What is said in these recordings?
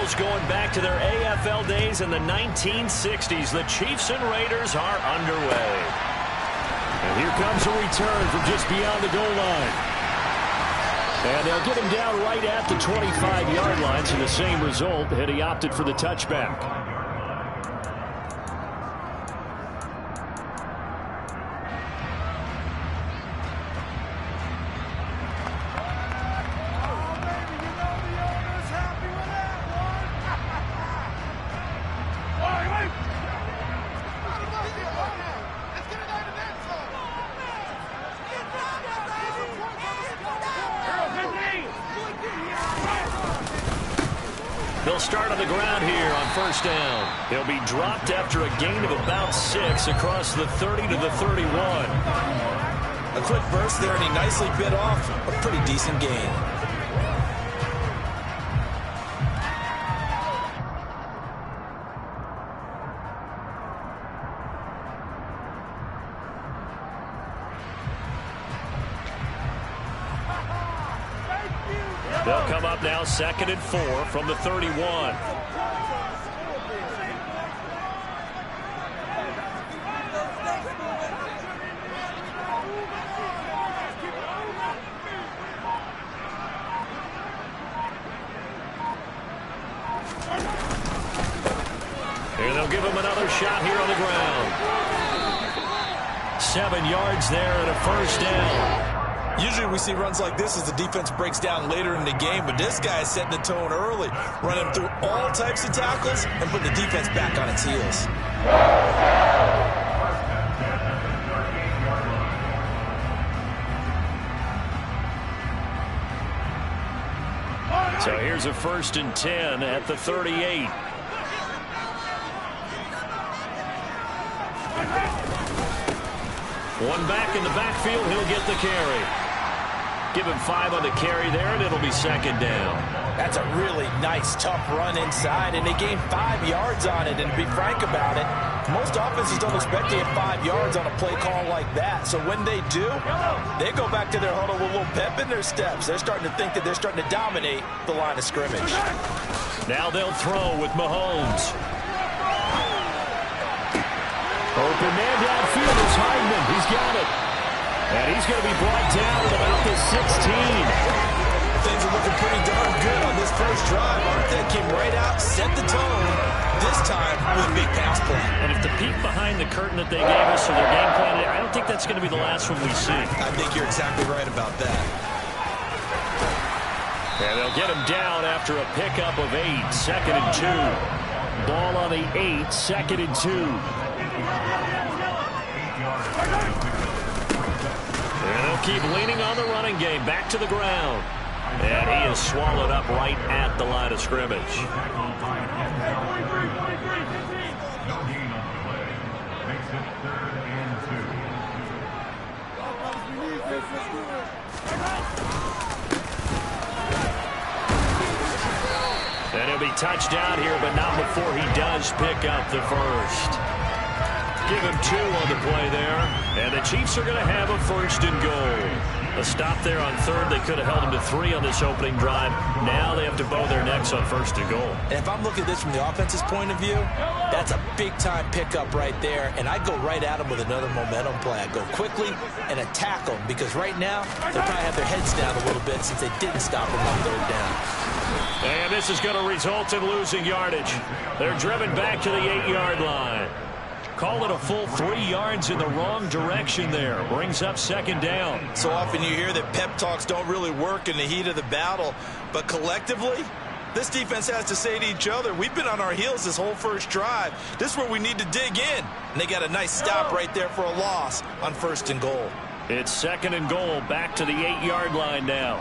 Almost going back to their AFL days in the 1960s. The Chiefs and Raiders are underway. And here comes a return from just beyond the goal line. And they'll get him down right at the 25-yard line, so the same result, and he opted for the touchback. They'll start on the ground here on first down. He'll be dropped after a gain of about 6 across the 30 to the 31. A quick burst there, and he nicely bit off a pretty decent gain. They'll come up now 2nd and 4 from the 31. Here they'll give him another shot here on the ground. 7 yards there and a first down. Usually we see runs like this as the defense breaks down later in the game, but this guy is setting the tone early, running through all types of tackles and putting the defense back on its heels. So here's a 1st and 10 at the 38. One back in the backfield, he'll get the carry. Give him 5 on the carry there, and it'll be 2nd down. That's a really nice, tough run inside, and they gained 5 yards on it. And to be frank about it, most offenses don't expect to get 5 yards on a play call like that. So when they do, they go back to their huddle with a little pep in their steps. They're starting to think that they're starting to dominate the line of scrimmage. Now they'll throw with Mahomes. Open man downfield is Hyman. He's got it. And he's going to be brought down at about the 16. Things are looking pretty darn good on this first drive. Armstead came right out, set the tone, this time with a big pass play. And if the peek behind the curtain that they gave us for their game plan, I don't think that's going to be the last one we see. I think you're exactly right about that. And they'll get him down after a pickup of 8, 2nd and 2. Ball on the 8, 2nd and 2. And they'll keep leaning on the running game. Back to the ground. And he is swallowed up right at the line of scrimmage. And he'll be touched down here, but not before he does pick up the first. Give him 2 on the play there. And the Chiefs are going to have a 1st and goal. A stop there on 3rd. They could have held him to 3 on this opening drive. Now they have to bow their necks on 1st and goal. And if I'm looking at this from the offense's point of view, that's a big-time pickup right there. And I go right at him with another momentum play. I go quickly and attack them because right now they'll probably have their heads down a little bit since they didn't stop him on 3rd down. And this is going to result in losing yardage. They're driven back to the 8-yard line. Call it a full 3 yards in the wrong direction there. Brings up 2nd down. So often you hear that pep talks don't really work in the heat of the battle. But collectively, this defense has to say to each other, we've been on our heels this whole first drive. This is where we need to dig in. And they got a nice stop right there for a loss on 1st and goal. It's 2nd and goal. Back to the 8-yard line now.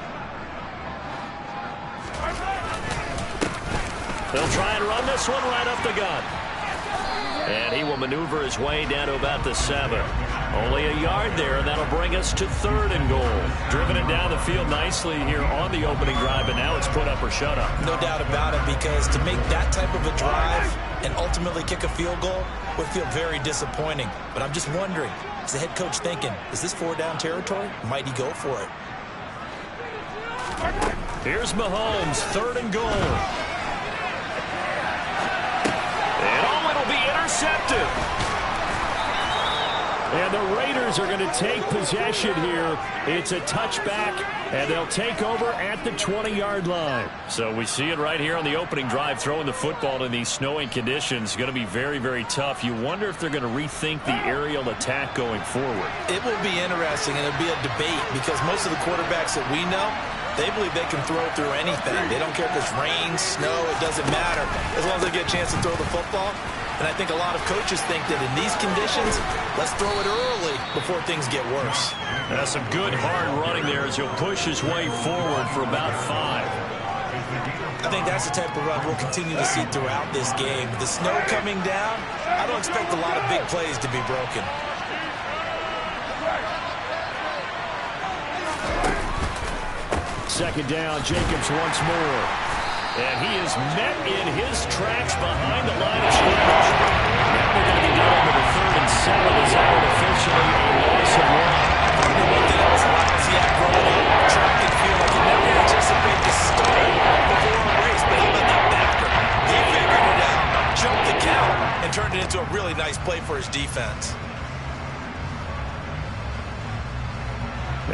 They'll try and run this one right up the gut. And he will maneuver his way down to about the 7. Only a yard there, and that'll bring us to 3rd and goal. Driven it down the field nicely here on the opening drive, but now it's put up or shut up. No doubt about it, because to make that type of a drive and ultimately kick a field goal would feel very disappointing. But I'm just wondering, is the head coach thinking, is this 4-down territory? Might he go for it? Here's Mahomes, 3rd and goal. And the Raiders are going to take possession here. It's a touchback, and they'll take over at the 20-yard line. So we see it right here on the opening drive, throwing the football in these snowing conditions. Going to be very, very tough. You wonder if they're going to rethink the aerial attack going forward. It will be interesting, and it'll be a debate because most of the quarterbacks that we know, they believe they can throw through anything. They don't care if it's rain, snow, it doesn't matter. As long as they get a chance to throw the football. And I think a lot of coaches think that in these conditions, let's throw it early before things get worse. That's some good hard running there as he'll push his way forward for about 5. I think that's the type of run we'll continue to see throughout this game. With the snow coming down, I don't expect a lot of big plays to be broken. Second down, Jacobs once more. And he is met in his tracks behind the line of scrimmage. Now they're going to be down to the 3rd and 7 as that officially a loss of 1. And one thing I was lousy at growing up, track and field, I could never anticipate the start before a race. But how about that backer? He figured it out, jumped the count, and turned it into a really nice play for his defense.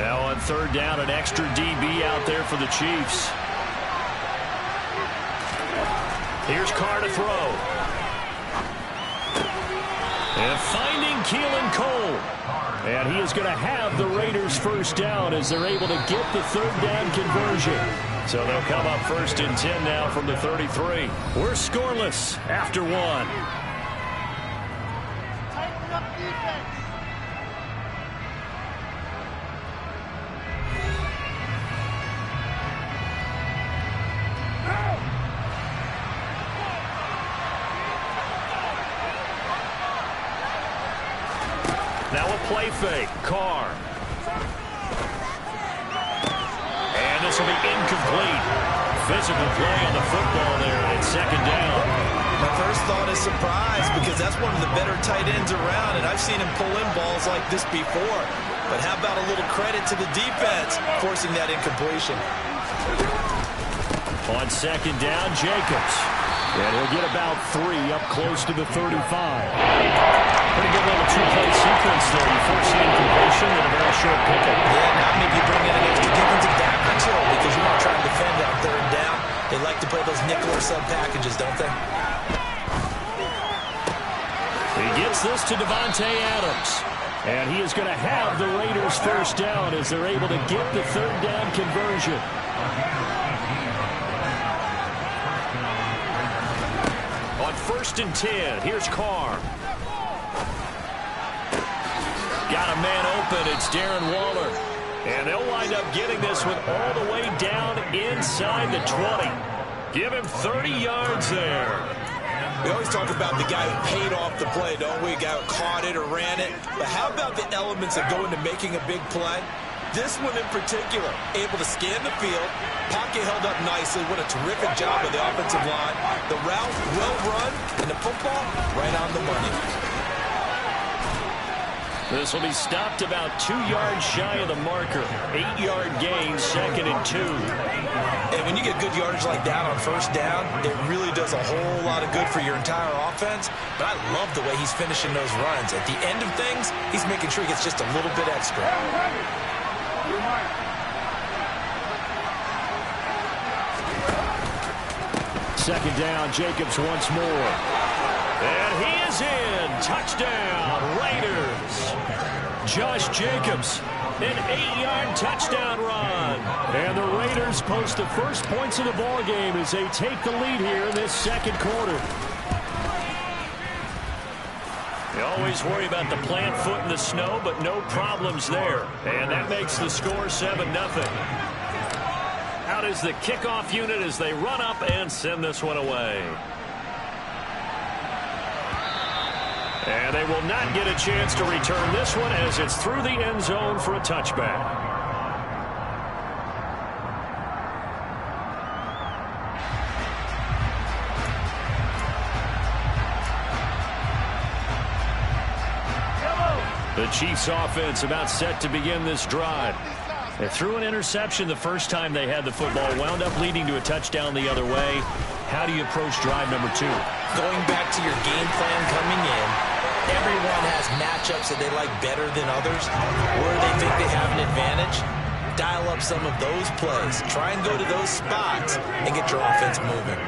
Now on 3rd down, an extra DB out there for the Chiefs. Here's Carr to throw. And finding Keelan Cole. And he is going to have the Raiders first down as they're able to get the 3rd down conversion. So they'll come up 1st and 10 now from the 33. We're scoreless after 1. Tighten up defense. Now a play fake. Carr. And this will be incomplete. Physical play on the football there, and it's 2nd down. My first thought is surprise because that's one of the better tight ends around, and I've seen him pull in balls like this before. But how about a little credit to the defense forcing that incompletion? On 2nd down, Jacobs. And he'll get about 3 up close to the 35. Pretty good little 2-play sequence there. You force the incompletion and a very short pickup. Yeah, now maybe you bring in an extra defensive back or two because you're not trying to defend on 3rd down. They like to play those nickel or sub packages, don't they? He gets this to Davante Adams. And he is going to have the Raiders first down as they're able to get the 3rd down conversion. On 1st and 10, here's Carr. Got a man open, it's Darren Waller. And they'll wind up getting this one all the way down inside the 20. Give him 30 yards there. We always talk about the guy who paid off the play, don't we? A guy who caught it or ran it. But how about the elements that go into making a big play? This one in particular, able to scan the field, pocket held up nicely. What a terrific job of the offensive line. The route well run, and the football right on the money. This will be stopped about 2 yards shy of the marker. 8-yard gain, 2nd and 2. And when you get good yardage like that on 1st down, it really does a whole lot of good for your entire offense. But I love the way he's finishing those runs. At the end of things, he's making sure he gets just a little bit extra. 2nd down, Jacobs once more. And he is in. Touchdown, Raiders. Josh Jacobs, an 8-yard touchdown run. And the Raiders post the first points of the ball game as they take the lead here in this 2nd quarter. You always worry about the plant foot in the snow, but no problems there. And that makes the score 7-0. Out is the kickoff unit as they run up and send this one away. And they will not get a chance to return this one as it's through the end zone for a touchback. The Chiefs offense about set to begin this drive. They threw an interception the first time they had the football, wound up leading to a touchdown the other way. How do you approach drive number 2? Going back to your game plan coming in, Everyone has matchups that they like better than others, where they think they have an advantage. Dial up some of those plays. Try and go to those spots and get your offense moving.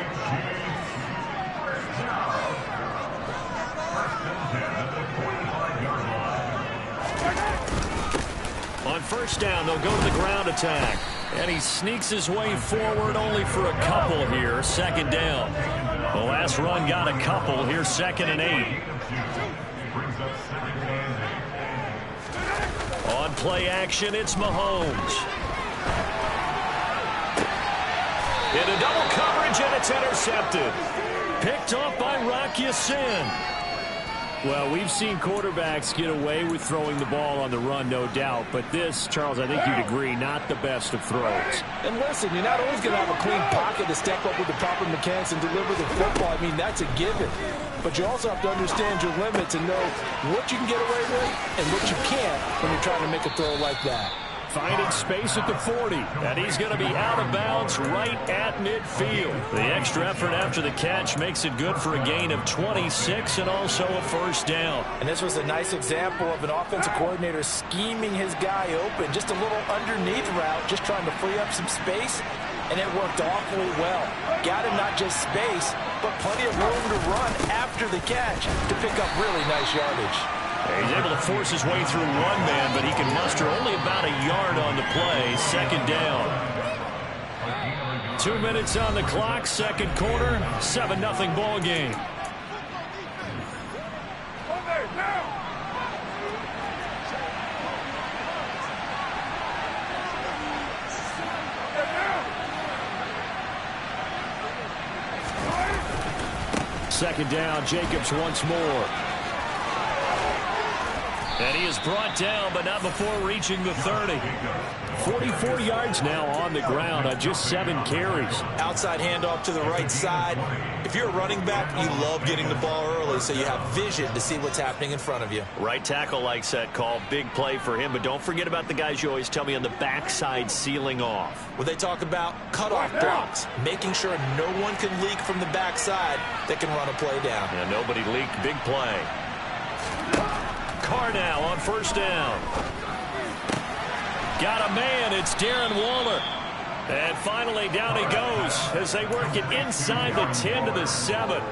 On first down, they'll go to the ground attack. And he sneaks his way forward only for a couple here. Second down. The last run got a couple. Here's 2nd and 8. On play action, it's Mahomes. Into double coverage, and it's intercepted. Picked off by Rock Ya-Sin. Well, we've seen quarterbacks get away with throwing the ball on the run, no doubt. But this, Charles, I think you'd agree, not the best of throws. And listen, you're not always going to have a clean pocket to step up with the proper mechanics and deliver the football. I mean, that's a given. But you also have to understand your limits and know what you can get away with and what you can't when you're trying to make a throw like that. Finding space at the 40, and he's going to be out of bounds right at midfield. The extra effort after the catch makes it good for a gain of 26 and also a first down. And this was a nice example of an offensive coordinator scheming his guy open. Just a little underneath route, just trying to free up some space, and it worked awfully well. Got him not just space, but plenty of room to run after the catch to pick up really nice yardage. He's able to force his way through one man, but he can muster only about a yard on the play. Second down. 2 minutes on the clock, second quarter, 7-0 ball game. Second down, Jacobs once more. And he is brought down, but not before reaching the 30. 44 yards now on the ground on just 7 carries. Outside handoff to the right side. If you're a running back, you love getting the ball early so you have vision to see what's happening in front of you. Right tackle likes that call. Big play for him, but don't forget about the guys you always tell me on the backside sealing off. When they talk about cutoff blocks, making sure no one can leak from the backside that can run a play down. And nobody leaked. Big play. Carr now on first down. Got a man. It's Darren Waller. And finally down he goes as they work it inside the 10 to the 7.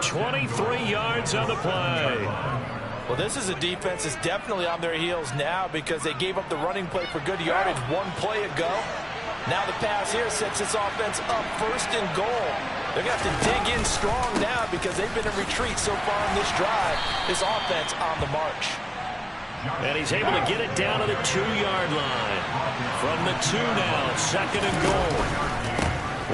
23 yards on the play. Well, this is a defense that's definitely on their heels now because they gave up the running play for good yardage one play ago. Now the pass here sets this offense up first and goal. They're going to have to dig in strong now because they've been in retreat so far in this drive. This offense on the march. And he's able to get it down to the 2-yard line. From the 2 now, second and goal.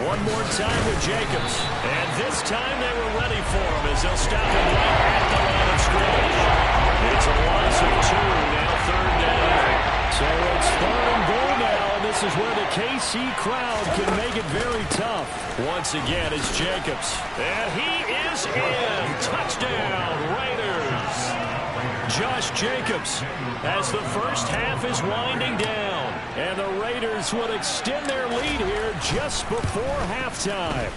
One more time with Jacobs. And this time they were ready for him as they'll stop him right at the line of scrimmage. It's a loss of 2, now third down. So it's third and goal now, and this is where the KC crowd can make it very tough. Once again, it's Jacobs. And he is in. Touchdown, Raiders. Josh Jacobs as the first half is winding down. And the Raiders would extend their lead here just before halftime.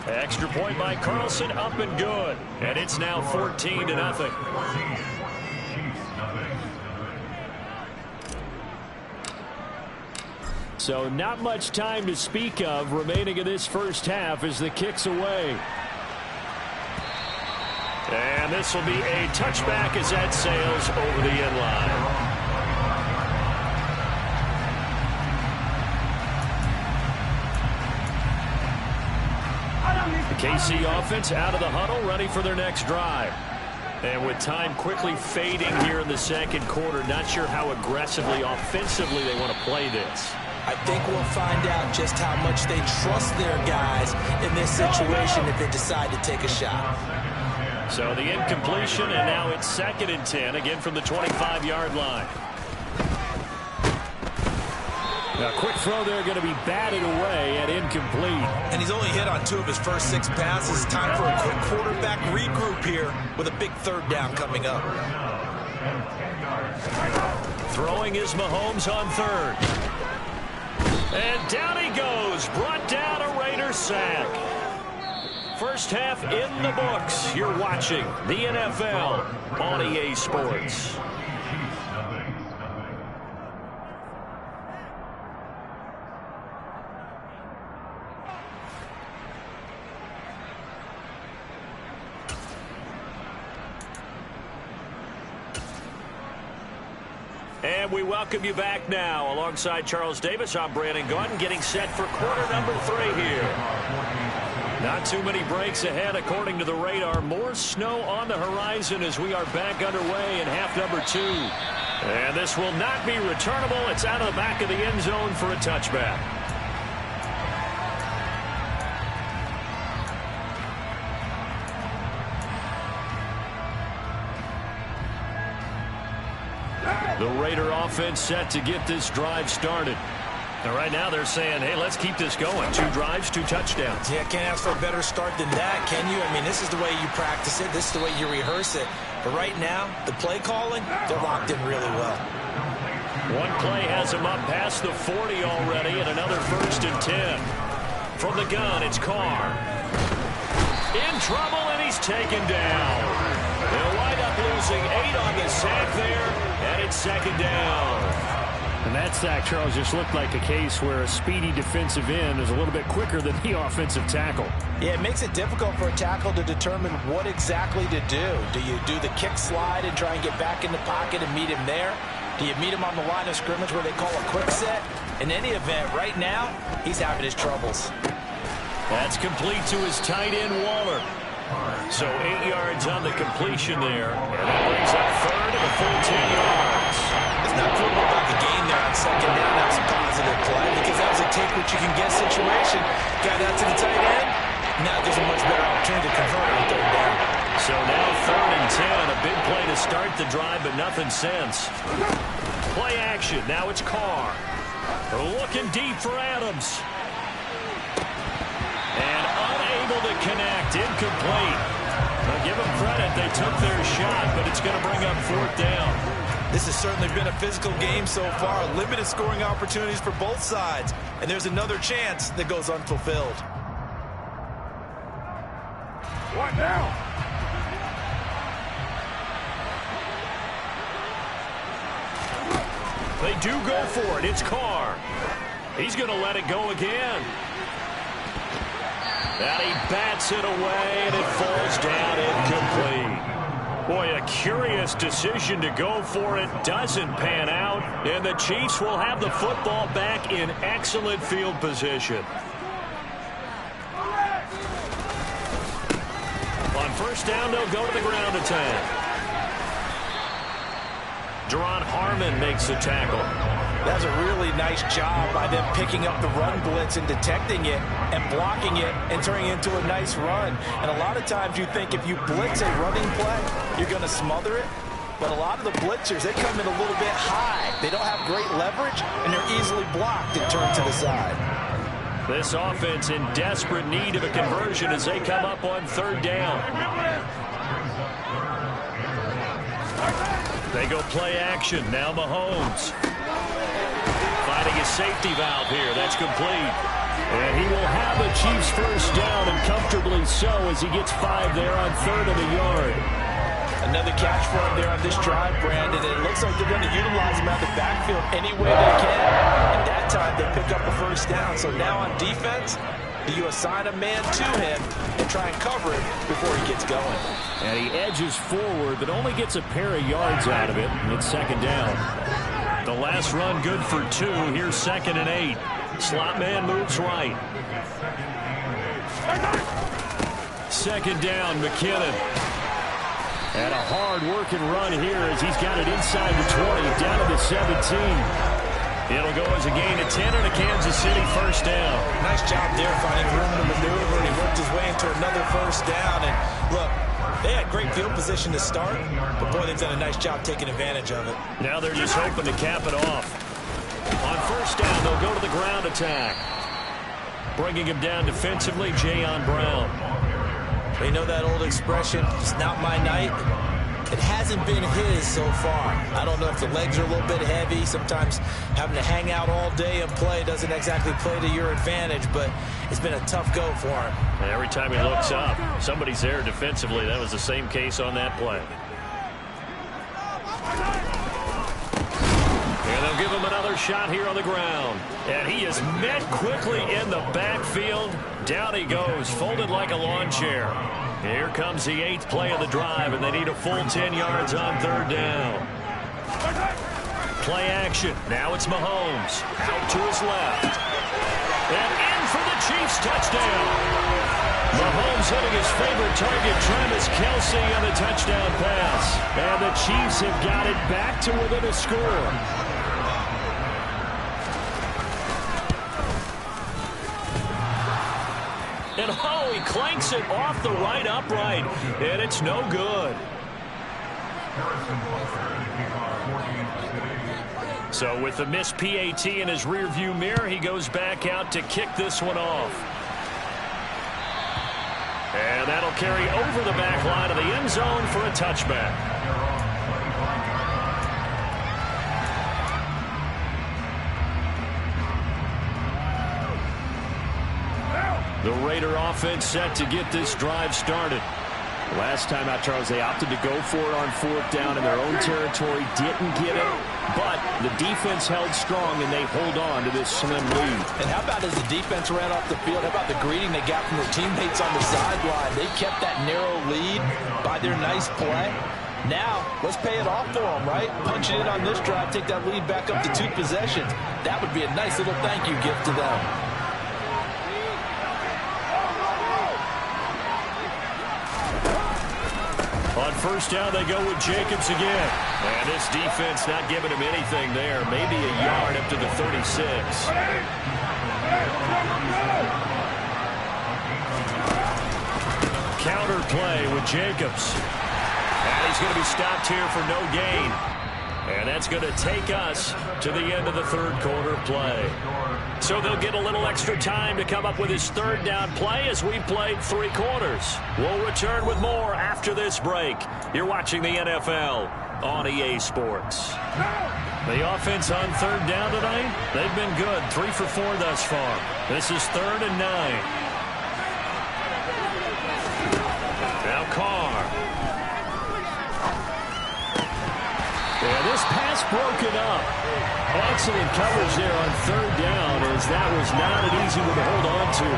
Extra point by Carlson, up and good. And it's now 14-0. So not much time to speak of remaining in this first half as the kick's away. And this will be a touchback as that sails over the end line. The KC offense out of the huddle, ready for their next drive. And with time quickly fading here in the second quarter, not sure how aggressively, offensively they want to play this. I think we'll find out just how much they trust their guys in this situation if they decide to take a shot. So the incompletion, and now it's 2nd and 10, again from the 25-yard line. Now, quick throw there, going to be batted away and incomplete. And he's only hit on 2 of his first 6 passes. Time for a quick quarterback regroup here with a big third down coming up. Throwing is Mahomes on third. And down he goes, brought down a Raider sack. First half in the books. You're watching the NFL on EA Sports. And we welcome you back now. Alongside Charles Davis, I'm Brandon Gaudin, getting set for quarter number 3 here. Not too many breaks ahead according to the radar. More snow on the horizon as we are back underway in half number 2. And this will not be returnable. It's out of the back of the end zone for a touchback. The Raider offense set to get this drive started. And right now they're saying, hey, let's keep this going. 2 drives, 2 touchdowns. Yeah, can't ask for a better start than that, can you? I mean, this is the way you practice it. This is the way you rehearse it. But right now, the play calling, they're locked in really well. One play has him up past the 40 already, and another 1st and 10. From the gun, it's Carr. In trouble, and he's taken down. They'll wind up losing 8 on the sack there, and it's 2nd down. And that sack, Charles, just looked like a case where a speedy defensive end is a little bit quicker than the offensive tackle. Yeah, it makes it difficult for a tackle to determine what exactly to do. Do you do the kick slide and try and get back in the pocket and meet him there? Do you meet him on the line of scrimmage where they call a quick set? In any event, right now, he's having his troubles. That's complete to his tight end, Waller. So 8 yards on the completion there. And that brings up 3rd and a full 10 yards. It's not proof about the game there on 2nd down. That was a positive play because that was a take-what-you-can-get situation. Got out to the tight end. Now there's a much better opportunity to convert on 3rd down. So now 3rd and 10. A big play to start the drive, but nothing since. Play action. Now it's Carr. Looking deep for Adams. And unable to connect. Incomplete. Now give them credit. They took their shot, but it's going to bring up 4th down. This has certainly been a physical game so far. Limited scoring opportunities for both sides. And there's another chance that goes unfulfilled. What now? They do go for it. It's Carr. He's going to let it go again. And he bats it away, and it falls down incomplete. Boy, a curious decision to go for it. Doesn't pan out, and the Chiefs will have the football back in excellent field position. On 1st down, they'll go to the ground attack. Jerron Harmon makes the tackle. That's a really nice job by them picking up the run blitz and detecting it and blocking it and turning it into a nice run. And a lot of times you think if you blitz a running play, you're going to smother it. But a lot of the blitzers, they come in a little bit high. They don't have great leverage, and they're easily blocked and turned to the side. This offense in desperate need of a conversion as they come up on 3rd down. They go play action. Now Mahomes. Finding a safety valve here. That's complete. And he will have the Chiefs 1st down, and comfortably so as he gets 5 there on 3rd and a yard. Another catch for him there on this drive, Brandon. And it looks like they're going to utilize him out the backfield any way they can. And that time they pick up a 1st down. So now on defense, do you assign a man to him and try and cover it before he gets going? And he edges forward, but only gets a pair of yards out of it. And it's 2nd down. The last run good for 2. Here's 2nd and 8. Slot man moves right. 2nd down, McKinnon. And a hard-working run here as he's got it inside the 20, down to the 17. It'll go as a gain of 10 and a Kansas City 1st down. Nice job there finding room to maneuver, and he worked his way into another 1st down. And look, they had great field position to start, but boy, they've done a nice job taking advantage of it. Now they're just hoping to cap it off. On 1st down, they'll go to the ground attack. Bringing him down defensively, Jayon Brown. They know that old expression, it's not my night. It hasn't been his so far. I don't know if the legs are a little bit heavy. Sometimes having to hang out all day and play doesn't exactly play to your advantage, but it's been a tough go for him. And every time he looks up, somebody's there defensively. That was the same case on that play. And they'll give him another shot here on the ground. And he is met quickly in the backfield. Down he goes, folded like a lawn chair. Here comes the 8th play of the drive, and they need a full 10 yards on 3rd down. Play action. Now it's Mahomes. Out to his left. And in for the Chiefs touchdown. Mahomes hitting his favorite target, Travis Kelce, on the touchdown pass. And the Chiefs have got it back to within a score. And oh, he clanks it off the right upright, and it's no good. So with the missed PAT in his rearview mirror, he goes back out to kick this one off. And that'll carry over the back line of the end zone for a touchback. The Raider offense set to get this drive started. Last time out, Charles, they opted to go for it on 4th down in their own territory. Didn't get it, but the defense held strong, and they hold on to this slim lead. And how about as the defense ran off the field, how about the greeting they got from their teammates on the sideline? They kept that narrow lead by their nice play. Now, let's pay it off for them, right? Punch it in on this drive, take that lead back up to 2 possessions. That would be a nice little thank you gift to them. On 1st down, they go with Jacobs again. And this defense not giving him anything there. Maybe a yard up to the 36. Counter play with Jacobs. And he's going to be stopped here for no gain. And that's going to take us to the end of the 3rd quarter play. So they'll get a little extra time to come up with his 3rd down play as we played 3 quarters. We'll return with more after this break. You're watching the NFL on EA Sports. The offense on 3rd down tonight, they've been good. 3 for 4 thus far. This is 3rd and 9. Now Carr. Yeah, this pass broken up. Excellent coverage there on 3rd down, as that was not an easy one to hold on to.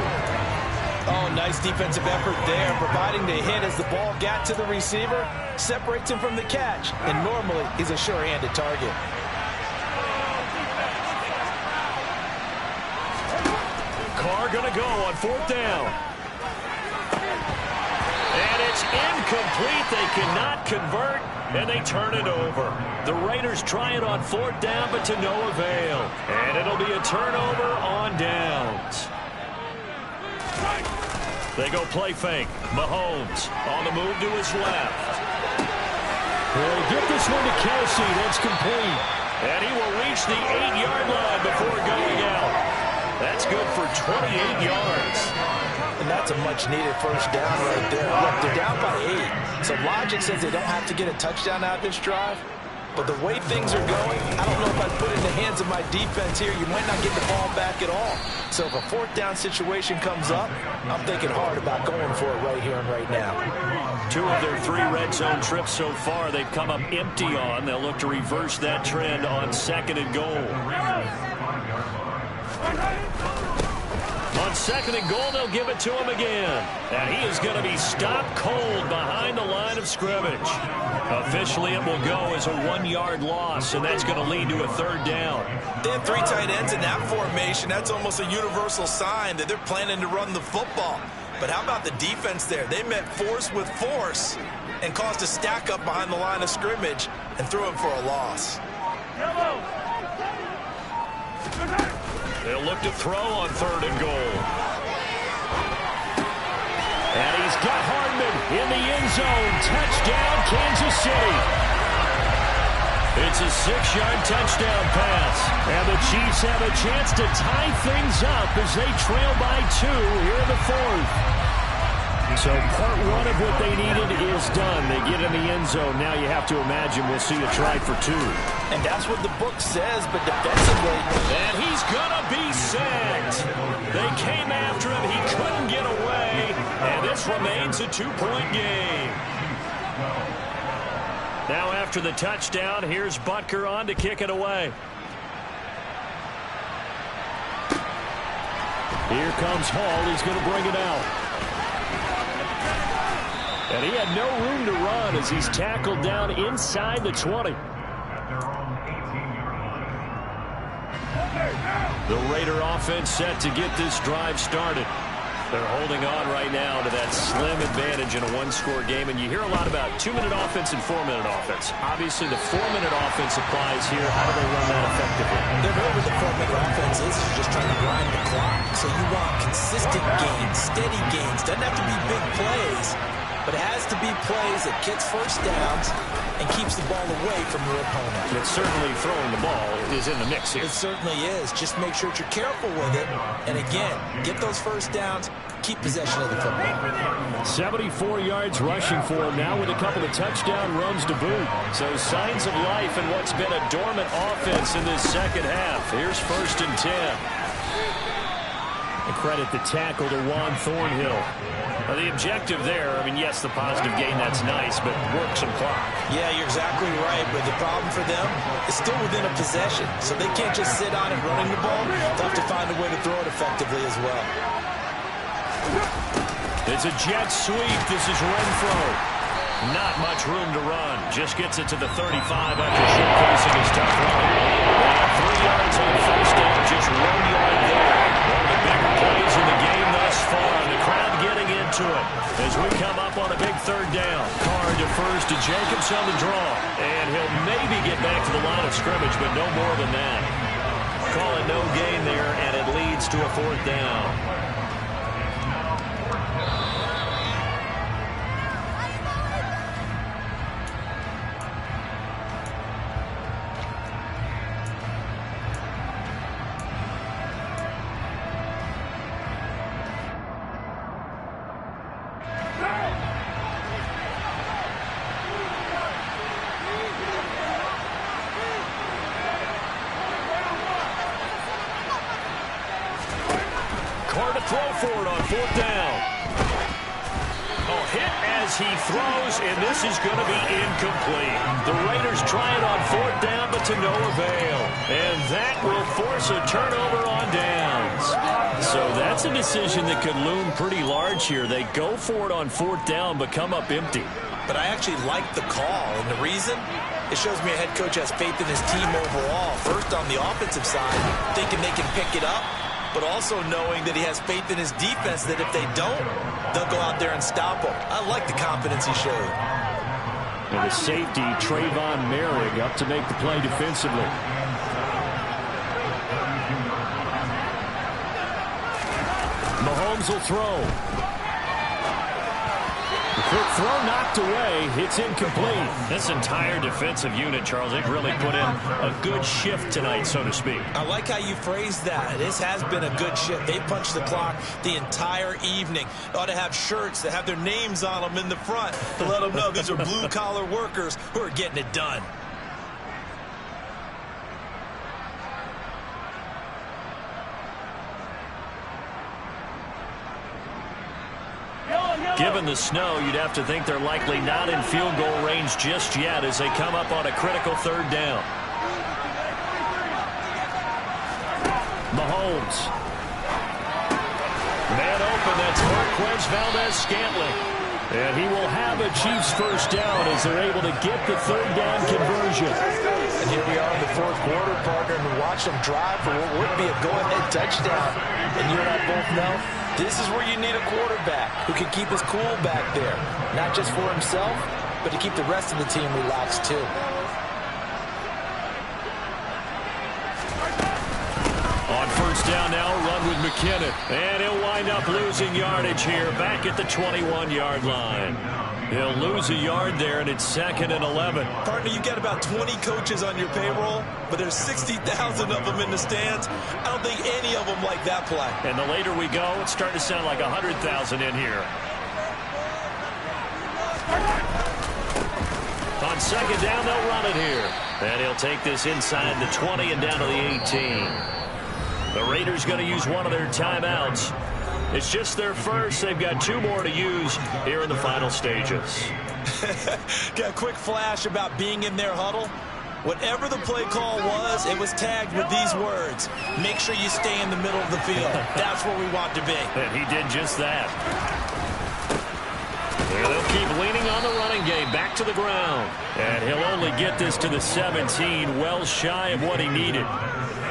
Oh, nice defensive effort there, providing the hit as the ball got to the receiver, separates him from the catch, and normally he's a sure-handed target. Carr going to go on 4th down. And it's incomplete. They cannot convert, and they turn it over. The Raiders try it on 4th down, but to no avail. And it'll be a turnover on downs. They go play fake. Mahomes on the move to his left. Well, get this one to Kelce. That's complete. And he will reach the 8-yard line before going out. That's good for 28 yards. And that's a much-needed 1st down right there. Look, they're down by 8. So logic says they don't have to get a touchdown out of this drive. But the way things are going, I don't know if I'd put it in the hands of my defense here. You might not get the ball back at all. So if a 4th down situation comes up, I'm thinking hard about going for it right here and right now. 2 of their 3 red zone trips so far, they've come up empty on. They'll look to reverse that trend on 2nd and goal. On 2nd and goal, they'll give it to him again. And he is going to be stopped cold behind the line of scrimmage. Officially, it will go as a 1-yard loss, and that's going to lead to a 3rd down. They have 3 tight ends in that formation. That's almost a universal sign that they're planning to run the football. But how about the defense there? They met force with force and caused a stack up behind the line of scrimmage and threw him for a loss. They'll look to throw on 3rd and goal. And he's got Hardman in the end zone. Touchdown, Kansas City. It's a 6-yard touchdown pass. And the Chiefs have a chance to tie things up as they trail by 2 here in the 4th. So part one of what they needed is done. They get in the end zone. Now you have to imagine we'll see a try for two. And that's what the book says, but defensively. And he's going to be sacked. They came after him. He couldn't get away. And this remains a two-point game. Now after the touchdown, here's Butker on to kick it away. Here comes Hall. He's going to bring it out. And he had no room to run as he's tackled down inside the 20. The Raider offense set to get this drive started. They're holding on right now to that slim advantage in a one-score game. And you hear a lot about 2-minute offense and 4-minute offense. Obviously, the 4-minute offense applies here. How do they run that effectively? They're really with the 4-minute offense is just trying to grind the clock. So you want consistent gains, steady gains. Doesn't have to be big plays, but it has to be plays that gets first downs and keeps the ball away from your opponent. And certainly throwing the ball is in the mix here. It certainly is. Just make sure that you're careful with it. And again, get those first downs, keep possession of the football. 74 yards rushing for him now with a couple of touchdown runs to boot. So signs of life in what's been a dormant offense in this second half. Here's 1st and 10. And credit the tackle to Juan Thornhill. The objective there, I mean, yes, the positive gain, that's nice, but work some clock. Yeah, you're exactly right, but the problem for them is still within a possession, so they can't just sit on it running the ball. They'll have to find a way to throw it effectively as well. It's a jet sweep. This is Renfro. Not much room to run. Just gets it to the 35 after showcasing his tough run. And 3 yards on 1st down, just 1 yard there. One of the bigger plays in the game thus far. The crowd getting into it as we come up on a big 3rd down. Carr defers to Jacobs on the draw. And he'll maybe get back to the line of scrimmage, but no more than that. Call it no gain there, and it leads to a 4th down. Throw for it on 4th down. Oh, hit as he throws, and this is going to be incomplete. The Raiders try it on 4th down, but to no avail. And that will force a turnover on downs. So that's a decision that could loom pretty large here. They go for it on 4th down, but come up empty. But I actually like the call, and the reason? It shows me a head coach has faith in his team overall. First, on the offensive side, thinking they can pick it up, but also knowing that he has faith in his defense that if they don't, they'll go out there and stop him. I like the confidence he showed. And the safety, Trayvon Merrick, up to make the play defensively. Mahomes will throw. The quick throw knocked away. It's incomplete. This entire defensive unit, Charles, they've really put in a good shift tonight, so to speak. I like how you phrased that. This has been a good shift. They punched the clock the entire evening. They ought to have shirts that have their names on them in the front to let them know these are blue-collar workers who are getting it done. Given the snow, you'd have to think they're likely not in field goal range just yet as they come up on a critical 3rd down. Mahomes. Man open, that's Marquez Valdez-Scantling. And he will have a Chiefs 1st down as they're able to get the 3rd down conversion. And here we are in the 4th quarter, partner, and watch them drive for what would be a go-ahead touchdown. And you and I both know this is where you need a quarterback who can keep his cool back there. Not just for himself, but to keep the rest of the team relaxed too. On 1st down now, run with McKinnon. And he'll wind up losing yardage here back at the 21-yard line. He'll lose a yard there, and it's 2nd and 11. Partner, you got about 20 coaches on your payroll, but there's 60,000 of them in the stands. I don't think any of them like that play. And the later we go, it's starting to sound like 100,000 in here. second down, they'll run it here. And he'll take this inside the 20 and down to the 18. The Raiders going to use one of their timeouts. It's just their first. They've got 2 more to use here in the final stages. Got a quick flash about being in their huddle. Whatever the play call was, it was tagged with these words: make sure you stay in the middle of the field. That's where we want to be. And he did just that. And they'll keep leaning on the running game. Back to the ground. And he'll only get this to the 17, well shy of what he needed.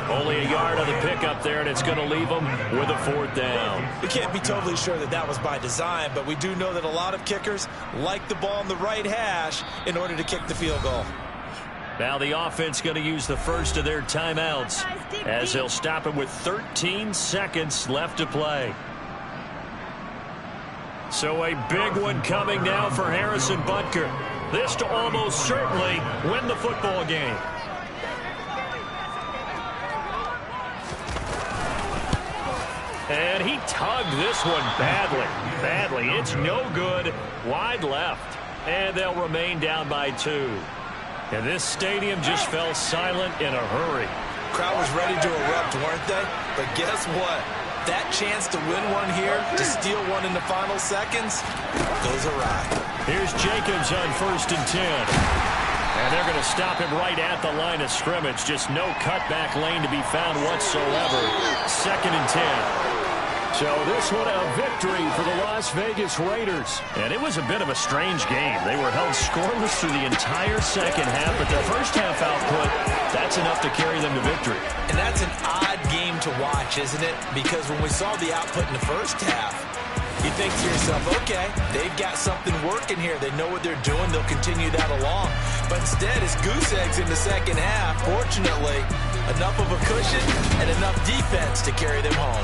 Only a yard on the pickup there, and it's going to leave him with a 4th down. We can't be totally sure that that was by design, but we do know that a lot of kickers like the ball on the right hash in order to kick the field goal. Now the offense going to use the first of their timeouts as they'll stop him with 13 seconds left to play. So a big one coming now for Harrison Butker. This to almost certainly win the football game. And he tugged this one badly. It's no good. Wide left. And they'll remain down by 2. And this stadium just fell silent in a hurry. Crowd was ready to erupt, weren't they? But guess what? That chance to win one here, to steal one in the final seconds, goes awry. Here's Jacobs on 1st and 10. And they're going to stop him right at the line of scrimmage. Just no cutback lane to be found whatsoever. 2nd and 10. So this one a victory for the Las Vegas Raiders. And it was a bit of a strange game. They were held scoreless through the entire second half, but their first half output, that's enough to carry them to victory. And that's an odd game to watch, isn't it? Because when we saw the output in the first half, you think to yourself, okay, they've got something working here. They know what they're doing. They'll continue that along. But instead, it's goose eggs in the second half. Fortunately, enough of a cushion and enough defense to carry them home.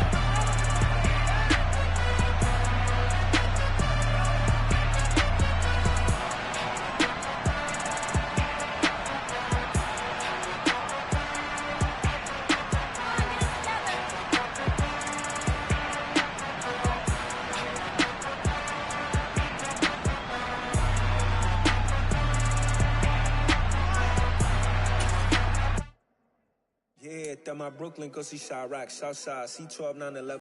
My Brooklyn, go see Chirac, Southside, C12, 911.